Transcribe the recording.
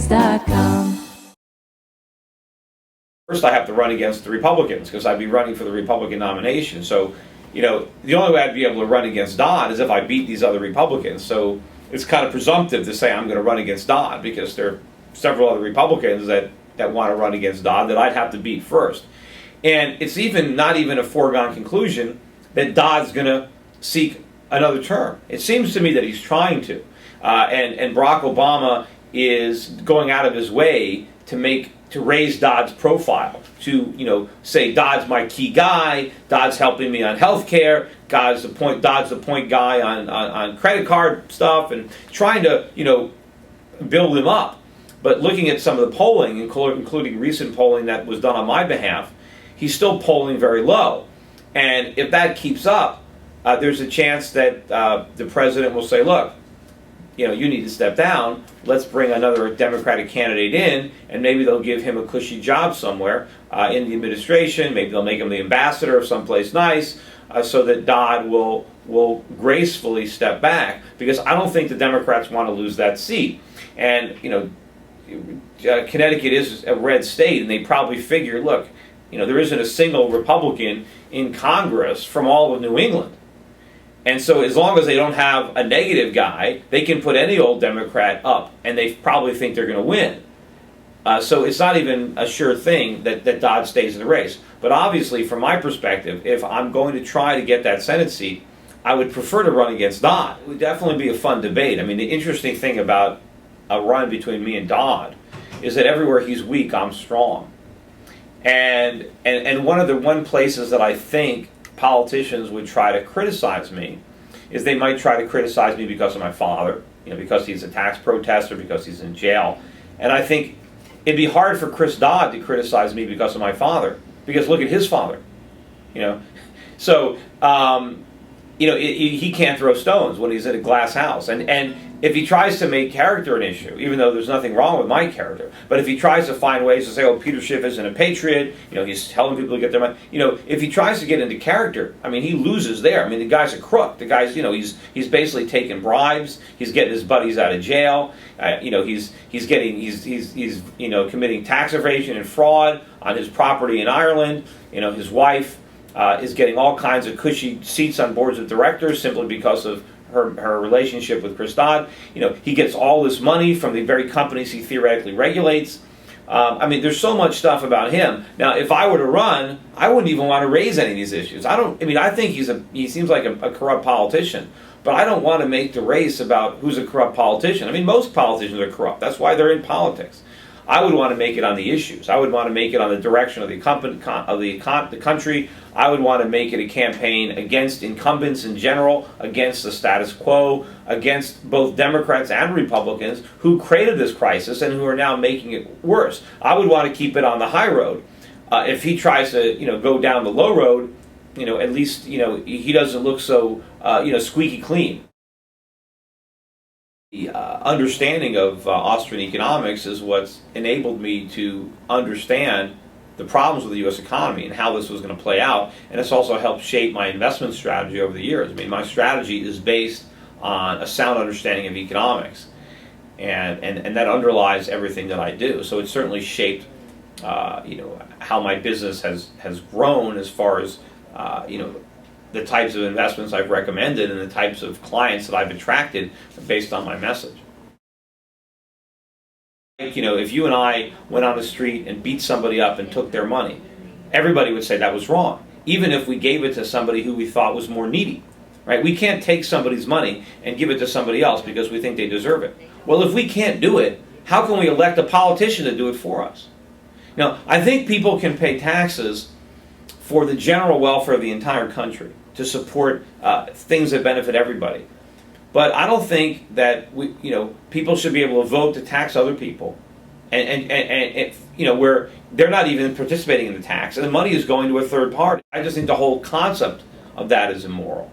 candidacynews.com. First, I have to run against the Republicans because I'd be running for the Republican nomination. So, the only way I'd be able to run against Dodd is if I beat these other Republicans. So it's kind of presumptive to say I'm going to run against Dodd because there are several other Republicans that want to run against Dodd that I'd have to beat first. And it's not even a foregone conclusion that Dodd's going to seek another term. It seems to me that he's trying to. And Barack Obama is going out of his way to raise Dodd's profile, to say Dodd's my key guy, Dodd's helping me on health care, Dodd's the point guy on credit card stuff, and trying to build him up. But looking at some of the polling, including recent polling that was done on my behalf, he's still polling very low. And if that keeps up, there's a chance that the president will say, look, you need to step down. Let's bring another Democratic candidate in, and maybe they'll give him a cushy job somewhere in the administration. Maybe they'll make him the ambassador of someplace nice, so that Dodd will gracefully step back. Because I don't think the Democrats want to lose that seat. And Connecticut is a red state, and they probably figure, look, there isn't a single Republican in Congress from all of New England. And so as long as they don't have a negative guy, they can put any old Democrat up, and they probably think they're going to win. So it's not even a sure thing that Dodd stays in the race. But obviously, from my perspective, if I'm going to try to get that Senate seat, I would prefer to run against Dodd. It would definitely be a fun debate. I mean, the interesting thing about a run between me and Dodd is that everywhere he's weak, I'm strong. And one of the places that I think politicians would try to criticize me is they might try to criticize me because of my father, because he's a tax protester, because he's in jail. And I think it'd be hard for Chris Dodd to criticize me because of my father, because look at his father, So, he can't throw stones when he's in a glass house. And if he tries to make character an issue, even though there's nothing wrong with my character, but if he tries to find ways to say, oh, Peter Schiff isn't a patriot, he's telling people to get their money, if he tries to get into character, I mean, he loses there. I mean, the guy's a crook. The guy's, he's basically taking bribes. He's getting his buddies out of jail. He's committing tax evasion and fraud on his property in Ireland. His wife is getting all kinds of cushy seats on boards of directors simply because of her relationship with Chris Dodd. He gets all this money from the very companies he theoretically regulates. I mean, there's so much stuff about him. Now, if I were to run, I wouldn't even want to raise any of these issues. I think he seems like a corrupt politician, but I don't want to make the race about who's a corrupt politician. I mean, most politicians are corrupt. That's why they're in politics. I would want to make it on the issues. I would want to make it on the direction of the country. I would want to make it a campaign against incumbents in general, against the status quo, against both Democrats and Republicans who created this crisis and who are now making it worse. I would want to keep it on the high road. If he tries to, go down the low road, at least, he doesn't look so, squeaky clean. The understanding of Austrian economics is what's enabled me to understand the problems with the U.S. economy and how this was going to play out, and it's also helped shape my investment strategy over the years. I mean, my strategy is based on a sound understanding of economics, and that underlies everything that I do. So it's certainly shaped, how my business has grown as far as, the types of investments I've recommended and the types of clients that I've attracted based on my message. If you and I went on the street and beat somebody up and took their money, everybody would say that was wrong, even if we gave it to somebody who we thought was more needy, right? We can't take somebody's money and give it to somebody else because we think they deserve it. Well, if we can't do it, how can we elect a politician to do it for us? Now, I think people can pay taxes for the general welfare of the entire country, to support things that benefit everybody. But I don't think that people should be able to vote to tax other people, and where they're not even participating in the tax, and the money is going to a third party. I just think the whole concept of that is immoral.